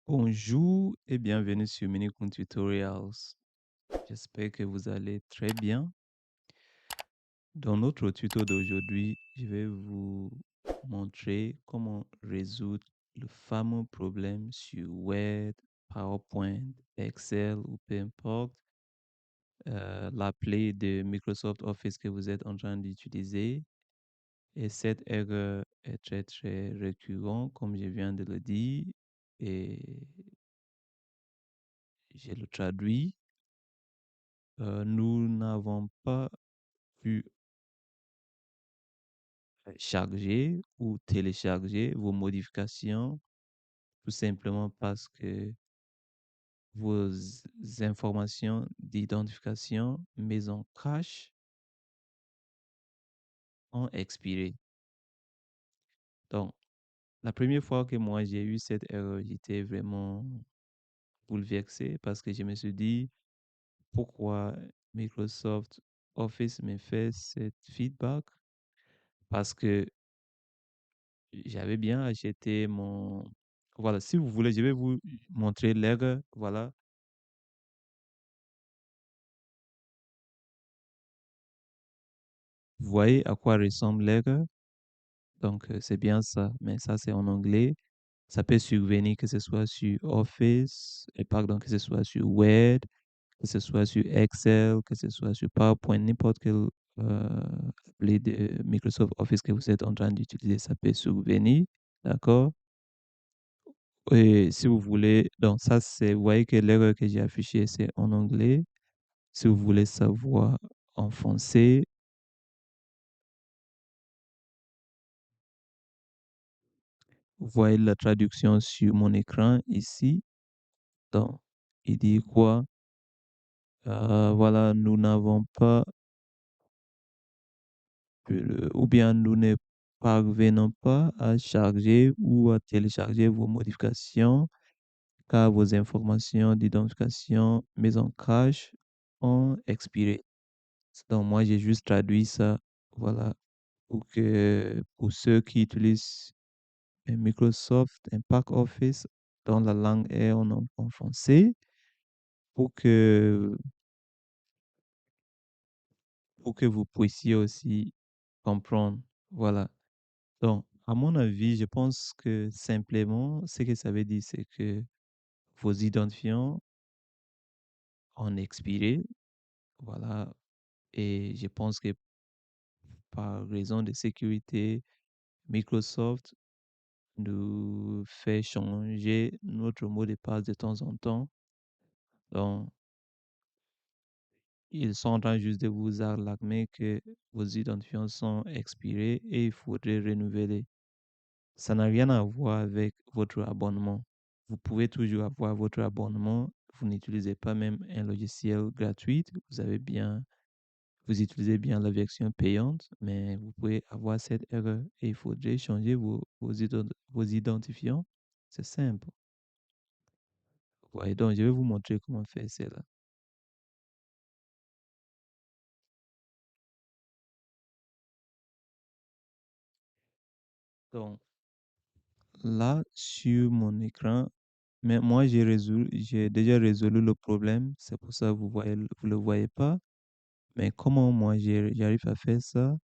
Bonjour et bienvenue sur Minicon Tutorials. J'espère que vous allez très bien. Dans notre tuto d'aujourd'hui, je vais vous montrer comment résoudre le fameux problème sur Word, PowerPoint, Excel ou peu importe l'appli de Microsoft Office que vous êtes en train d'utiliser. Et cette erreur est très très récurrente, comme je viens de le dire, et je le traduis. Nous n'avons pas pu charger ou télécharger vos modifications tout simplement parce que vos informations d'identification mises en cache ont expiré. Donc, la première fois que moi j'ai eu cette erreur, j'étais vraiment bouleversé parce que je me suis dit pourquoi Microsoft Office me fait cette feedback parce que j'avais bien acheté mon... Voilà, si vous voulez, je vais vous montrer l'erreur. Voilà, vous voyez à quoi ressemble l'erreur. Donc, c'est bien ça, mais ça, c'est en anglais. Ça peut survenir que ce soit sur Office, et pardon, que ce soit sur Word, que ce soit sur Excel, que ce soit sur PowerPoint, n'importe quel appli de Microsoft Office que vous êtes en train d'utiliser, ça peut survenir. D'accord? Et si vous voulez, donc ça, c'est, vous voyez que l'erreur que j'ai affichée, c'est en anglais. Si vous voulez savoir en français, vous voyez la traduction sur mon écran ici. Donc, il dit quoi? Voilà, nous n'avons pas ou bien nous ne parvenons pas à charger ou à télécharger vos modifications car vos informations d'identification mises en cache ont expiré. Donc, moi, j'ai juste traduit ça, voilà, pour ceux qui utilisent un Microsoft, un pack Office dont la langue est en français, pour que, pour que vous puissiez aussi comprendre. Voilà. Donc, à mon avis, je pense que simplement, ce que ça veut dire, c'est que vos identifiants ont expiré. Voilà. Et je pense que par raison de sécurité, Microsoft nous fait changer notre mot de passe de temps en temps. Donc, ils sont en train juste de vous alarmer que vos identifiants sont expirés et il faudrait renouveler. Ça n'a rien à voir avec votre abonnement. Vous pouvez toujours avoir votre abonnement. Vous n'utilisez pas même un logiciel gratuit. Vous utilisez bien la version payante, mais vous pouvez avoir cette erreur et il faudrait changer vos identifiants. C'est simple. Ouais, donc je vais vous montrer comment faire cela. Donc, là, sur mon écran, mais moi, j'ai déjà résolu le problème. C'est pour ça que vous le voyez pas. Mais comment moi, j'arrive à faire ça?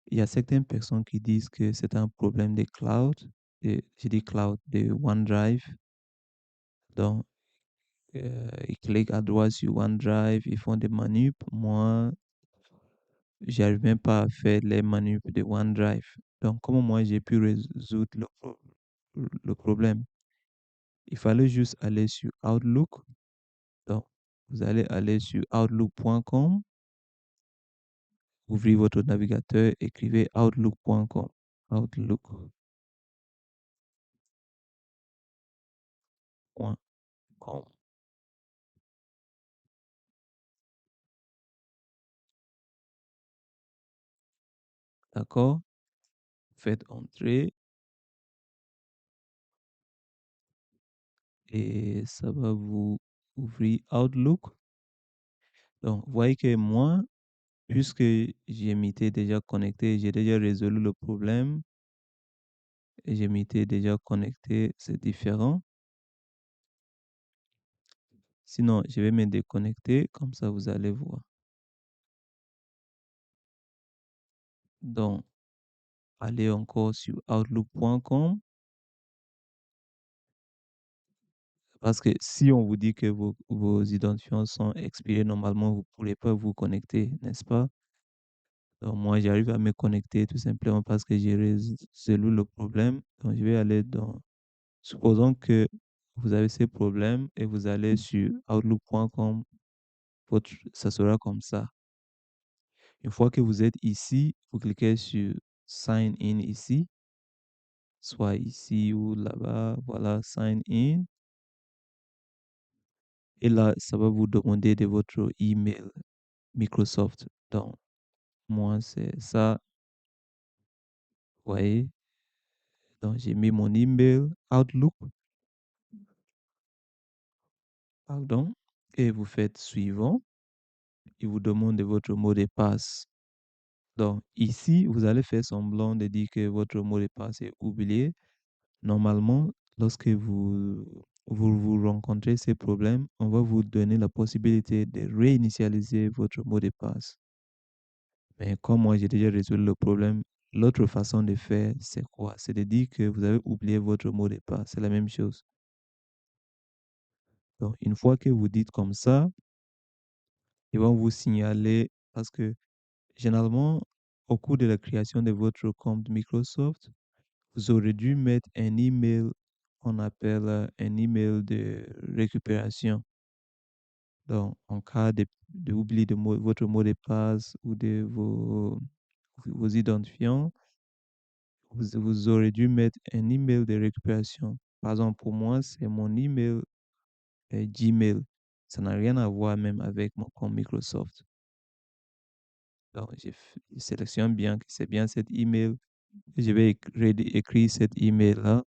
Il y a certaines personnes qui disent que c'est un problème de cloud. J'ai dit cloud, de OneDrive. Donc, ils cliquent à droite sur OneDrive, ils font des manip. Moi, j'arrive même pas à faire les manip de OneDrive. Donc, comment moi, j'ai pu résoudre le problème? Il fallait juste aller sur Outlook. Donc, vous allez aller sur outlook.com, ouvrez votre navigateur, écrivez outlook.com. Outlook.com. D'accord? Faites entrer et ça va vous ouvrir Outlook. Donc, vous voyez que moi, puisque je m'étais déjà connecté, j'ai déjà résolu le problème et je m'étais déjà connecté, c'est différent. Sinon, je vais me déconnecter, comme ça vous allez voir. Donc, allez encore sur outlook.com parce que si on vous dit que vos identifiants sont expirés, normalement, vous ne pourrez pas vous connecter, n'est-ce pas? Donc, moi, j'arrive à me connecter tout simplement parce que j'ai résolu le problème. Donc, je vais aller dans... Supposons que vous avez ces problèmes et vous allez sur outlook.com, ça sera comme ça. Une fois que vous êtes ici, vous cliquez sur Sign in ici, soit ici ou là-bas. Voilà, Sign in. Et là, ça va vous demander de votre email Microsoft. Donc, moi, c'est ça. Vous voyez? Donc, j'ai mis mon email Outlook, pardon, et vous faites suivant. Il vous demande de votre mot de passe. Donc, ici, vous allez faire semblant de dire que votre mot de passe est oublié. Normalement, lorsque vous rencontrez ces problèmes, on va vous donner la possibilité de réinitialiser votre mot de passe. Mais comme moi, j'ai déjà résolu le problème, l'autre façon de faire, c'est quoi? C'est de dire que vous avez oublié votre mot de passe. C'est la même chose. Donc, une fois que vous dites comme ça, ils vont vous signaler parce que généralement, au cours de la création de votre compte Microsoft, vous aurez dû mettre un email, on appelle un email de récupération. Donc, en cas de oubli de votre mot de passe ou de vos identifiants, vous aurez dû mettre un email de récupération. Par exemple, pour moi, c'est mon email Gmail. Ça n'a rien à voir même avec mon compte Microsoft. Donc, je sélectionne bien que c'est bien cet email. Je vais écrire cet email-là.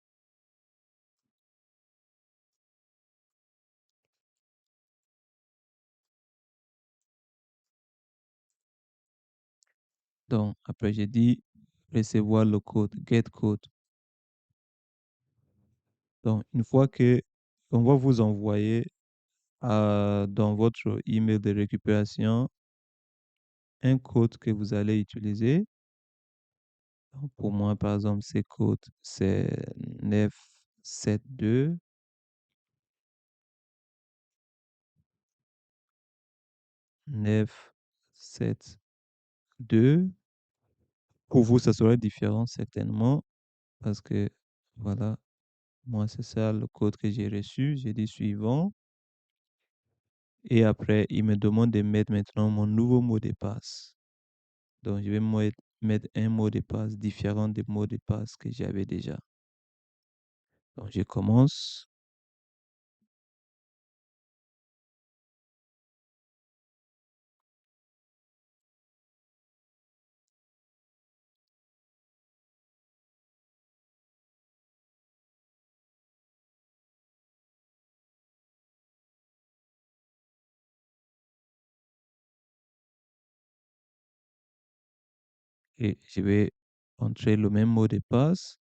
Donc, après, j'ai dit recevoir le code, get code. Donc, une fois que on va vous envoyer dans votre email de récupération un code que vous allez utiliser. Donc, pour moi, par exemple, ces codes, c'est 972 972. Pour vous, ça sera différent certainement parce que, voilà, moi, c'est ça le code que j'ai reçu. J'ai dit suivant. Et après, il me demande de mettre maintenant mon nouveau mot de passe. Donc, je vais mettre un mot de passe différent des mots de passe que j'avais déjà. Donc, je commence. Et je vais entrer le même mot de passe.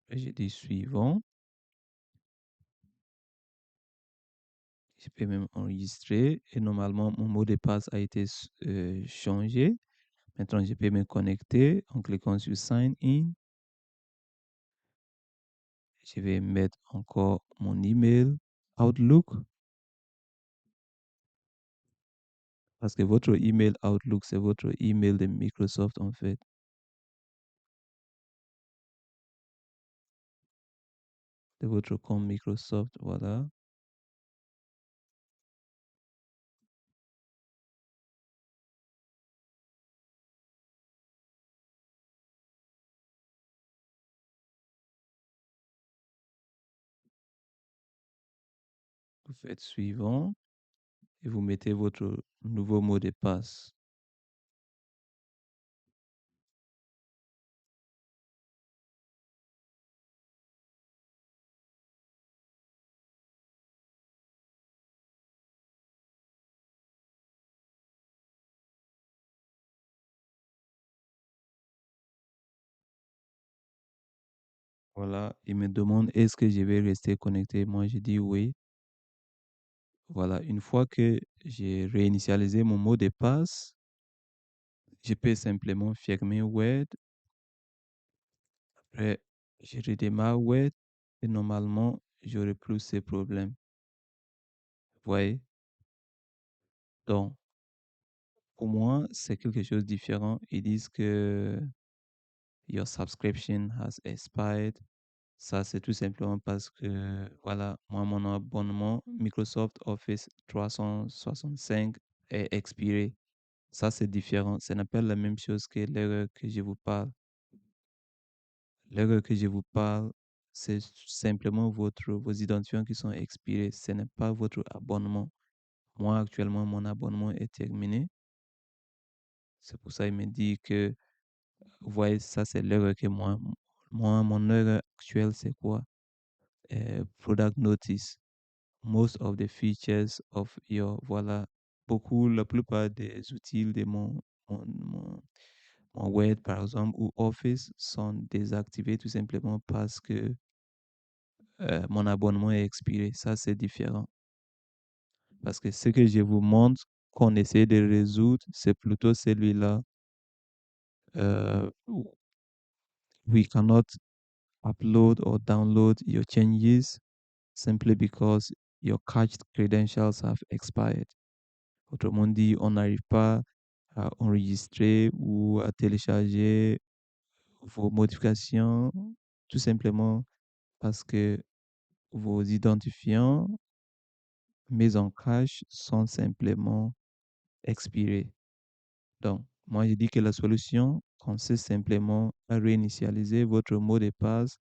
Et je dis suivant. Je peux même enregistrer. Et normalement, mon mot de passe a été changé. Maintenant, je peux me connecter en cliquant sur Sign In. Je vais mettre encore mon email Outlook parce que votre email Outlook, c'est votre email de Microsoft en fait, de votre compte Microsoft. Voilà. Vous faites suivant et vous mettez votre nouveau mot de passe. Voilà, il me demande est-ce que je vais rester connecté. Moi, je dis oui. Voilà, une fois que j'ai réinitialisé mon mot de passe, je peux simplement fermer Word. Après, je redémarre Word et normalement, j'aurai plus ces problèmes. Vous voyez? Donc, pour moi, c'est quelque chose de différent. Ils disent que your subscription has expired. Ça, c'est tout simplement parce que, voilà, moi, mon abonnement Microsoft Office 365 est expiré. Ça, c'est différent. Ce n'est pas la même chose que l'erreur que je vous parle. L'erreur que je vous parle, c'est simplement vos identifiants qui sont expirés. Ce n'est pas votre abonnement. Moi, actuellement, mon abonnement est terminé. C'est pour ça qu'il me dit que, vous voyez, ça, c'est l'erreur que moi, mon erreur actuelle, c'est quoi? Product notice. Most of the features of your, voilà, la plupart des outils de mon Word, par exemple, ou Office sont désactivés tout simplement parce que mon abonnement est expiré. Ça, c'est différent. Parce que ce que je vous montre qu'on essaie de résoudre, c'est plutôt celui-là. Euh, we cannot upload or download your changes simply because your cached credentials have expired. Autrement dit, on n'arrive pas à enregistrer ou à télécharger vos modifications tout simplement parce que vos identifiants mis en cache sont simplement expirés. Donc, moi, je dis que la solution consiste simplement à réinitialiser votre mot de passe.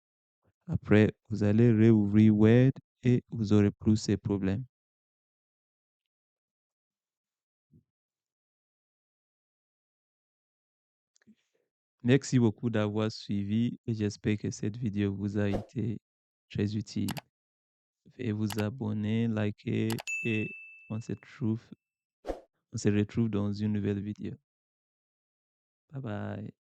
Après, vous allez réouvrir Word et vous aurez plus ces problèmes. Merci beaucoup d'avoir suivi et j'espère que cette vidéo vous a été très utile. Veuillez vous abonner, liker et on se retrouve dans une nouvelle vidéo. Bye bye.